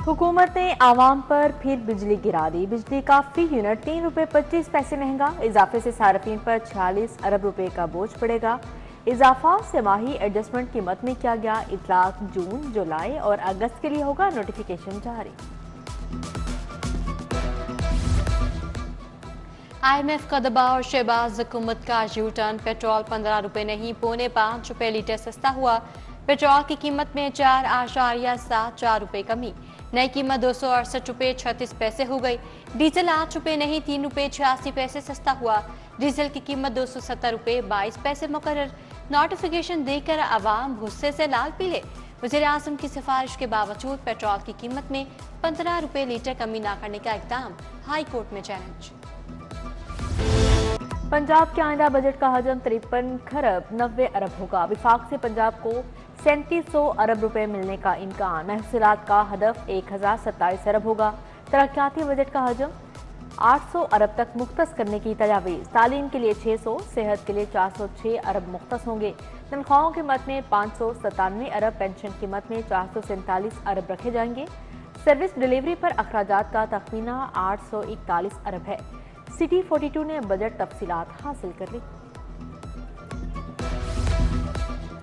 हुकूमत ने आवाम पर फिर बिजली गिरा दी। बिजली का फी यूनिट 3 रुपये 25 पैसे महंगा। इजाफे से सार्फिन पर 46 अरब रुपए का बोझ पड़ेगा। इजाफा सेमाही एडजस्टमेंट कीमत में किया गया। इतलाक जून, जुलाई और अगस्त के लिए होगा नोटिफिकेशन जारी। IMF का दबाव और शहबाज हुकूमत का यू टर्न। पेट्रोल 15 रुपए नहीं पौने 5 रुपए लीटर सस्ता हुआ। पेट्रोल की कीमत में 4.74 रुपए कमी। नई कीमत 268 रुपए 36 पैसे हो गई। डीजल 8 रुपए नहीं 3 रुपए 86 पैसे सस्ता हुआ। डीजल की कीमत 270 रुपए 22 पैसे मुकर्रर। नोटिफिकेशन देकर आवाम गुस्से से लाल पीले। वज़ीर आज़म की सिफारिश के बावजूद पेट्रोल की कीमत में 15 रुपए लीटर कमी न करने का इक़दाम हाई कोर्ट में चैलेंज। पंजाब के आइंदा बजट का हजम 53 खरब 90 अरब होगा। विफाक से पंजाब को 3700 अरब रुपए मिलने का इम्कान। महसूलात का हदफ 1027 अरब होगा। तरक्याती बजट का हजम 800 अरब तक मुख्तस करने की तजावीज़। तालीम के लिए 600, सेहत के लिए 406 अरब मुख्तस होंगे। तनख्वाहों की मद में 597 अरब, पेंशन की मद में 447 अरब रखे जाएंगे। सर्विस डिलीवरी पर अखराजात का तखमीना 841 अरब है। सिटी 42 ने बजट तफसीलात हासिल कर ली।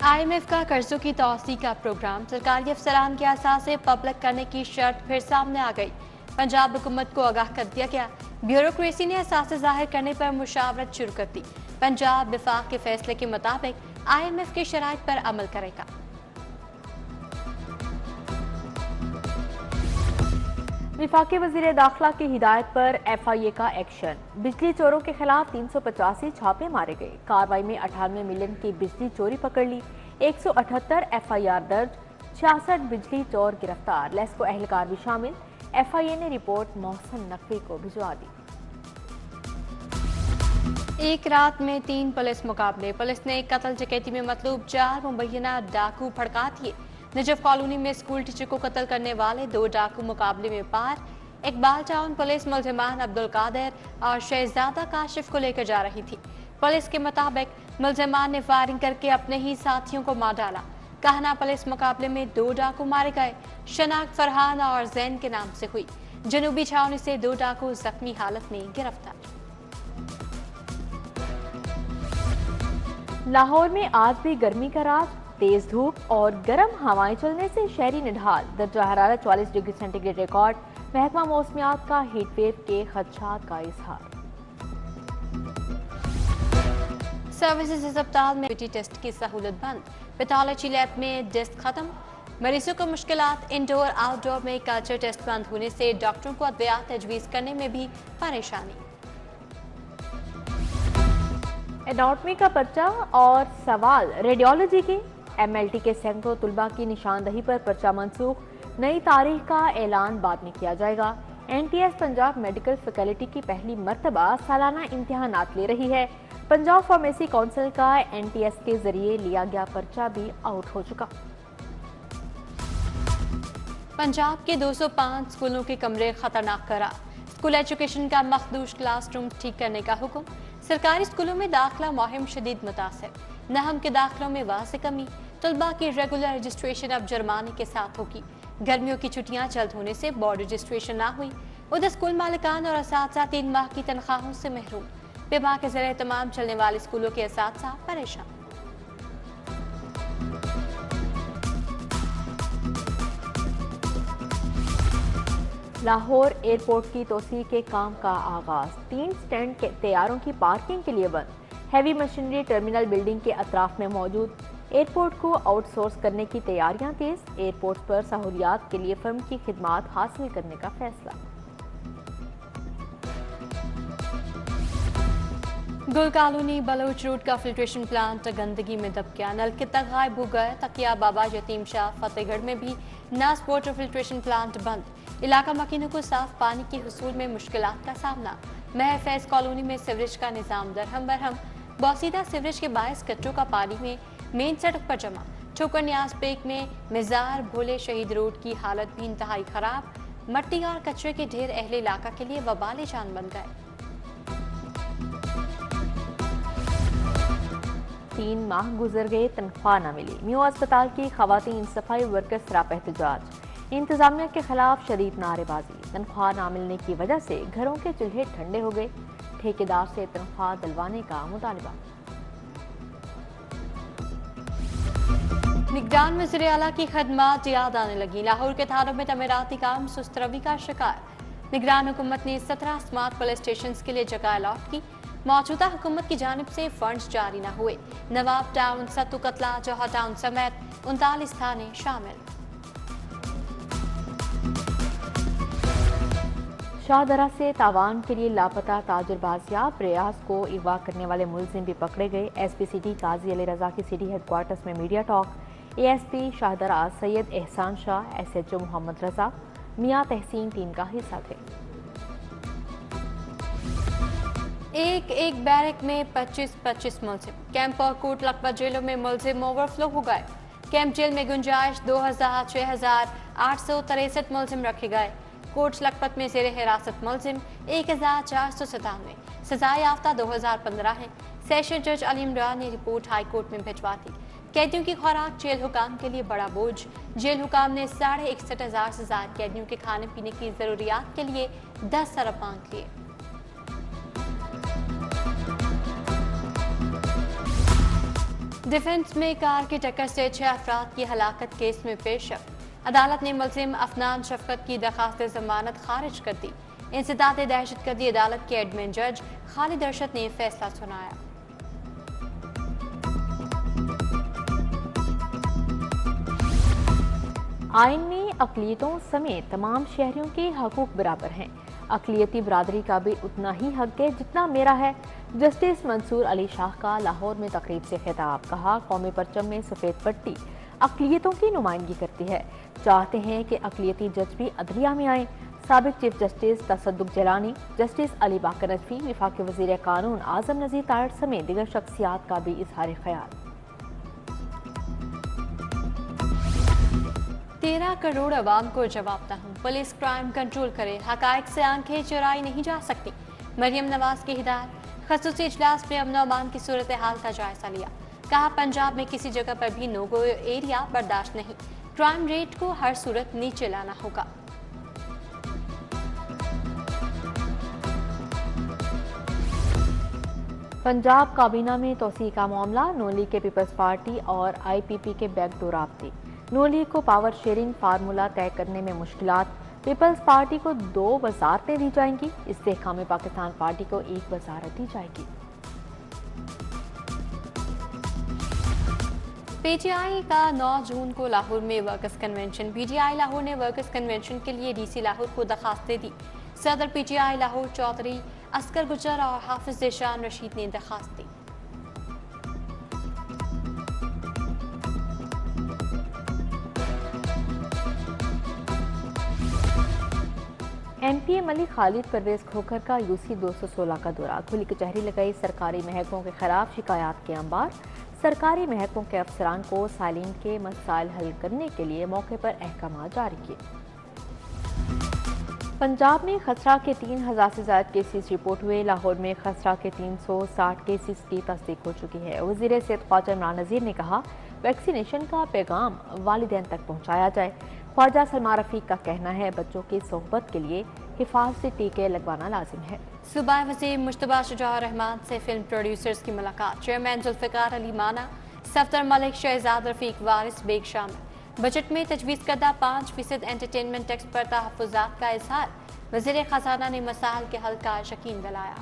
IMF का कर्जों की तौसी का प्रोग्राम। सरकारी अफसरान के असासे पब्लिक करने की शर्त फिर सामने आ गई। पंजाब हुकूमत को आगाह कर दिया गया। ब्यूरोक्रेसी ने असासे जाहिर करने पर मुशावरत शुरू कर दी। पंजाब विफाक के फैसले के मुताबिक IMF की शराइत पर अमल करेगा। विफाकी वजीर दाखिला की हिदायत पर FIA का एक्शन। बिजली चोरों के खिलाफ 385 छापे मारे गए। कार्रवाई में 98 मिलियन की बिजली चोरी पकड़ ली। 178 FIR दर्ज, 66 बिजली चोर गिरफ्तार। लेस्को एहलकार भी शामिल। FIA ने रिपोर्ट मोहसन नकवी को भिजवा दी। एक रात में 3 पुलिस मुकाबले। पुलिस ने कत्ल डकैती में मतलूब 4 मुबैना डाकू भड़का दिए। नजफ कॉलोनी में स्कूल टीचर को कत्ल करने वाले 2 डाकू मुकाबले में पार। इकबाल टाउन पुलिस मुलजिमान अब्दुल कादिर और शहजादा काशिफ को लेकर जा रही थी। पुलिस के मुताबिक मुलजिमान ने फायरिंग करके अपने ही साथियों को मार डाला। कहना पुलिस मुकाबले में 2 डाकू मारे गए। शनाख्त फरहान और जैन के नाम से हुई। जनूबी छावनी से 2 डाकू जख्मी हालत में गिरफ्तार। लाहौर में आज भी गर्मी का राज। तेज धूप और गर्म हवाएं चलने से शहरी निढाल। दर्जा हरारत 44 डिग्री सेंटीग्रेड रिकॉर्ड। महकमा मौसमियात का हीटवेव के खदशात का इजहार। सर्विसेज अस्पताल में टेस्ट की सहूलत बंद। पैथोलॉजी लैब में टेस्ट खत्म। मरीजों को मुश्किलात। इंडोर आउटडोर में कल्चर टेस्ट बंद होने से डॉक्टरों को अद्वियात तजवीज़ करने में भी परेशानी। एनाटॉमी का पर्चा और सवाल रेडियोलॉजी के। MLT के सैकड़ों तुलबा की निशानदही पर पर्चा मंसूख। नई तारीख का ऐलान बाद में किया जाएगा। NTS पंजाब मेडिकल फैकल्टी की पहली मर्तबा सालाना इम्तिहानात ले रही है। पंजाब फार्मेसी काउंसिल का NTS के जरिए लिया गया पर्चा भी आउट हो चुका। पंजाब के 205 स्कूलों के कमरे खतरनाक करार। स्कूल एजुकेशन का मखदूश क्लासरूम ठीक करने का हुक्म। सरकारी स्कूलों में दाखिला मुहिम शदीद मुतासर। नहम के दाखिलों में वाज़ेह कमी। तलबा की रेगुलर रजिस्ट्रेशन अब जुर्माने के साथ होगी। गर्मियों की छुट्टियां जल्द होने से बोर्ड रजिस्ट्रेशन ना हुई। उधर स्कूल मालिकान और असातिज़ा 3 माह की तनख्वाहों से महरूम। बेमा के ज़रिए तमाम चलने वाले स्कूलों के असातिज़ा परेशान। लाहौर एयरपोर्ट की तोसी के काम का आगाज। 3 स्टैंड के तैयारों की पार्किंग के लिए बंद। हैवी मशीनरी टर्मिनल बिल्डिंग के अतराफ में मौजूद। एयरपोर्ट को आउटसोर्स करने की तैयारियां तेज। एयरपोर्ट पर सहूलियात के लिए फर्म की खिदमात हासिल करने का फैसला। गुल कॉलोनी बलोच रोड का फिल्ट्रेशन प्लांट गंदगी में दब गया। नल के तक गायब हो गए। तकिया बाबा यतीम शाह फतेहगढ़ में भी नास वाटर फिल्ट्रेशन प्लांट बंद। इलाका मकीनों को साफ पानी के हुसूल में मुश्किलात का सामना। महर फैज कॉलोनी में सीवरेज का निजाम दरहम बरहम। बौसीदा सीवरेज के बायस कट्टों का पानी में मेन सड़क पर जमा। ठोकर न्याज पेक में मिजार भोले शहीद रोड की हालत भी इंतहाई खराब। मट्टी और कचरे के ढेर अहले इलाका के लिए वबाले जान बन गए। 3 माह गुजर गए, तनख्वाह न मिली। म्यू अस्पताल की खवातीन सफाई वर्कर्स राह एहतजाज। इंतजामिया के खिलाफ शदीद नारेबाजी, तनख्वाह ना मिलने की वजह से घरों के चूल्हे ठंडे हो गए, ठेकेदार से तनख्वाह दिलवाने का मुतालबा। निगरान वज़ीर आला की खदमात याद आने लगी, लाहौर के थानों में तमीराती काम सुस्त रवि का शिकार। निगरान हुकूमत ने 17 स्मार्ट पुलिस स्टेशन के लिए जगह अलॉट की, मौजूदा हुकूमत की जानिब से फंड्स जारी न हुए। नवाब टाउन, सत्तू कतला, जौहर टाउन समेत 39 थाने शामिल। शाहदरा से तावान के लिए लापता ताजिर बाजियाब, रियाज को अगवा करने वाले मुलजिम भी पकड़े गए। एसपी सिटी काजी अली रजा की सिटी हेडक्वार्टर्स में media talk. ASP Shahdara Syed एहसान शाह, एसएचओ मोहम्मद रजा, मियां तहसीन टीम का हिस्सा थे। एक बैरक में 25-25 मुलजिम। कैंप और कोट लखपत जेलों में मुलजिम ओवरफ्लो हो गए। कैंप जेल में गुंजाइश 6,863 मुलजिम रखे गए। कोट लखपत में जेर हिरासत मुलजिम 1,497, सजा याफ्ता 2015 है। सेशन जज अली इमरान ने रिपोर्ट हाई कोर्ट में भिजवा दी। कैदियों की खुराक जेल हुकाम के लिए बड़ा बोझ। जेल हुकाम ने 61,500 से ज्यादा कैदियों के खाने पीने की जरूरियात के लिए 10 अरब मांग लिए। डिफेंस में कार की टक्कर से 6 अफराद की हलाकत केस में पेशरफ। अदालत ने मुलजिम अफनान शफकत की दरखास्त जमानत खारिज कर दी। इंसदाद दहशतगर्दी अदालत के एडमिन जज खालिद अरशद ने फैसला सुनाया। आइन में अक़लियतों समेत तमाम शहरियों के हकूक बराबर हैं। अक़लियती बरादरी का भी उतना ही हक है जितना मेरा है। जस्टिस मंसूर अली शाह का लाहौर में तकरीब से खिताब। कहा, कौमी परचम में सफ़ेद पट्टी अक़लियतों की नुमाइंदगी करती है। चाहते हैं कि अक़लियती जज भी अदलिया में आए। साबिक chief justice Tassaduq जलानी, justice Ali बाकर नजफी, वफाकी वज़ीर कानून आज़म नज़ीर तारड़ समेत दीगर शख्सियात का भी इजहार ख्याल। 13 करोड़ अवाम को जवाब दहूं, पुलिस क्राइम कंट्रोल करे, हकायक से आंखें चुराई नहीं जा सकती। मरियम नवाज की हिदायत। खसूसी इजलास में अमन अमान की सूरत हाल का जायजा लिया। कहा, पंजाब में किसी जगह पर भी नो गो एरिया बर्दाश्त नहीं। क्राइम रेट को हर सूरत नीचे लाना होगा। पंजाब काबीना में तोसी का मामला। नोली के पीपल्स पार्टी और आईपीपी के बैकडोर राब्ते। नोली को पावर शेयरिंग फार्मूला तय करने में मुश्किलात। पीपल्स पार्टी को 2 वजारतें दी जाएंगी। इस्तेहकाम पाकिस्तान पार्टी को 1 वजारत दी जाएगी। पीटीआई का 9 जून को लाहौर में वर्कर्स कन्वेंशन। पीटीआई लाहौर ने वर्कर्स कन्वेंशन के लिए डीसी लाहौर को दरखास्त दी। सदर पीटीआई लाहौर चौधरी अस्कर गुजर और हाफिज ज़ेशान रशीद ने दरखास्त दी। एमपी मलिक खालिद परवेज खोखर का यूसी 216 का दौरा। खुली कचहरी लगाई। सरकारी महकमों के खिलाफ शिकायत के अंबार। सरकारी महकमों के अफसरान को सालीन के मसाइल हल करने के लिए मौके पर अहकाम जारी किए। पंजाब में खसरा के 3000 से ज्यादा केसेस रिपोर्ट हुए। लाहौर में खसरा के 360 केसेस की तस्दीक हो चुकी है। वज़ीर सेहत ख्वाजा इमरान नज़ीर ने कहा, वैक्सीनेशन का पैगाम वालिदैन तक पहुँचाया जाए। ख्वाजा सलमान रफीक का कहना है, बच्चों की सोहबत के लिए हिफाजती टीके लगवाना लाजिम है। सूबाई वज़ीर मुश्तबा शुजाउर रहमान से फिल्म प्रोड्यूसर्स की मुलाकात। चेयरमैन जुल्फ़िकार अली माना, सफ्दर मलिक, शहजाद रफीक, वारिस बेग शामिल। बजट में तजवीज़ करदा 5% एंटरटेनमेंट टैक्स पर तहफ़्फ़ुज़ात का इज़हार। वज़ीर ख़जाना ने मसाइल के हल का यकीन दिलाया।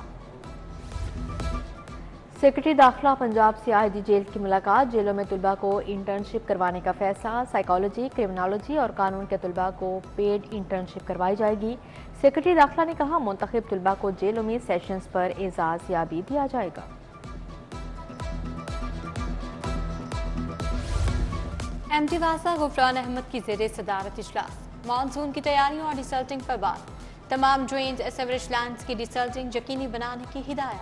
सेक्रेटरी दाखिला पंजाब से आईजी जेल की मुलाकात। जेलों में तुलबा को इंटर्नशिप करवाने का फैसला। साइकोलॉजी, क्रिमिनोलॉजी और कानून के तुलबा को पेड इंटर्नशिप करवाई जाएगी। सेक्रेटरी दाखिला ने कहा, मुंतखब तुलबा को जेलों में सेशंस पर एजाज याबी दिया जाएगा। एमडी वासा गुफरान अहमद की ज़ेरे सदारत इजलास। मानसून की तैयारियों और रिसल्टिंग पर बात। तमाम ड्रेन्स, एवरेज लैंड्स की रिसल्टिंग यकीनी बनाने की हिदायत।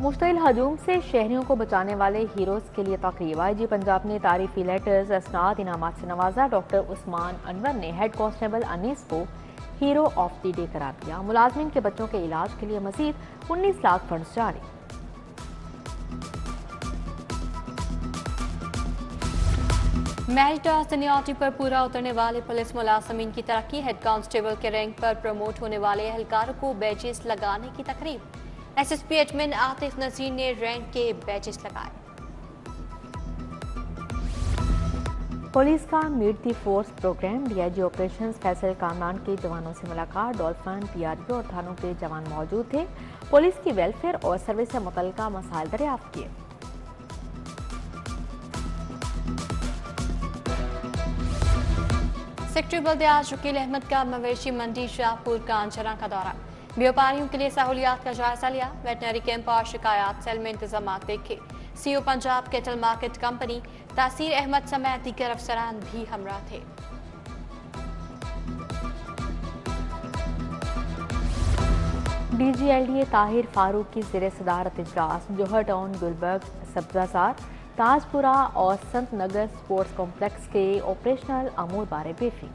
मुश्तिल हजूम से शहरियों को बचाने वाले हीरोज के लिए तकरीब। आईजी पंजाब ने तारीफी लेटर्स, असनाद, इनामात से नवाजा। डॉक्टर उस्मान अनवर ने हेड कांस्टेबल अनीस को हीरो ऑफ द डे करार दिया। मुलाजमीन के बच्चों के इलाज के लिए मजीद 19 लाख फंड्स जारी। मेरिट और सीनियरिटी पर पूरा उतरने वाले पुलिस मुलाजमीन की तरक्की। हेड कांस्टेबल के रैंक पर प्रमोट होने वाले एहलकारों को बैजेस लगाने की तकरीब। एसएसपी एडमिन आतिफ नजीर ने रैंक के बैजेस लगाए। पुलिस का meet the force programme. DIG operations Faisal Kamran के जवानों से मुलाकात। डॉल्फिन, पीआरपी और थानों के जवान मौजूद थे। पुलिस की वेलफेयर और सर्विस से मुतल्लिका मसाइल दरियाफ्त किए। सेक्रेटरी बल्दियात शकील अहमद का मवेशी मंडी शाहपुर कांचरा का दौरा। व्यापारियों के लिए सहूलियात का जायजा लिया। वेटनरी कैंप और शिकायत सेल में इंतजाम देखे। CEO Punjab cattle market company तासीर अहमद समेत दीगर अफसरान भी हमरा थे। डीजीएलडीए ताहिर फारूक की ज़ेर सदारत इजलास। जौहर टाउन, गुलबर्ग, सब्जासार, ताजपुरा और संत नगर स्पोर्ट्स कॉम्प्लेक्स के ऑपरेशनल अमूर बारे ब्रीफिंग।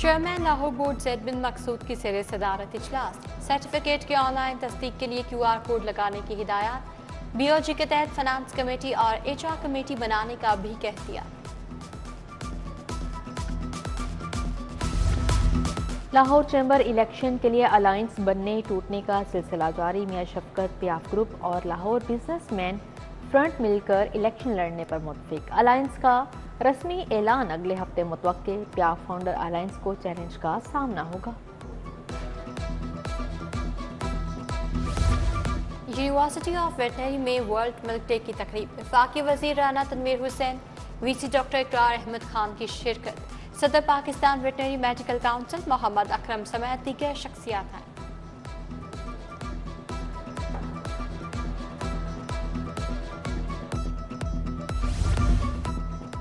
चेयरमैन लाहौर बोर्ड ज़ैद बिन मकसूद की ज़ेर सदारत इजलास। सर्टिफिकेट के ऑनलाइन तस्दीक के लिए QR कोड लगाने की हिदायत। BOG के तहत फाइनेंस कमेटी और HR कमेटी बनाने का भी कह दिया। लाहौर चैम्बर इलेक्शन के लिए अलायंस बनने टूटने का सिलसिला जारी। मियां शफकत, पियाफ ग्रुप और लाहौर बिजनेसमैन फ्रंट मिलकर इलेक्शन लड़ने पर मुत्तफिक। अलायंस का रस्मी ऐलान अगले हफ्ते मुतवक्के। पियाफ फाउंडर अलायंस को चैलेंज का सामना होगा। यूनिवर्सिटी ऑफ वेटनरी में वर्ल्ड मिल्क डे की तकरीब। वफाकी वजीर राना तनवीर हुसैन, VC डॉक्टर इकरार अहमद खान की शिरकत। सदर Pakistan veterinary medical council Muhammad Akram समेत दीगर शख्सियात हैं।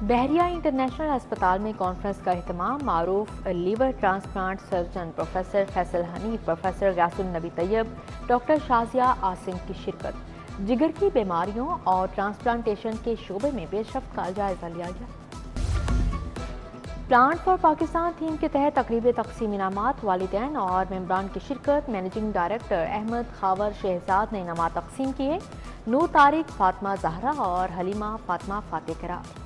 बहरिया इंटरनेशनल अस्पताल में कॉन्फ्रेंस का एहतमाम। मारूफ liver transplant surgeon professor Faisal Hanif, professor Ghiasul Nabi Tayyab, doctor Shazia Asim की शिरकत। जिगर की बीमारियों और ट्रांसप्लांटेशन के शोबे में पेशरफ्त का जायजा लिया गया। प्लांट फॉर पाकिस्तान थीम के तहत तकरीब तकसीम इनामात। वालिदैन और मेंबरान की शिरकत। मैनेजिंग डायरेक्टर अहमद खावर शहजाद ने इनामात तकसीम किए। नूर तारिक, फातिमा जहरा और हलीमा फातिमा फातेह करार।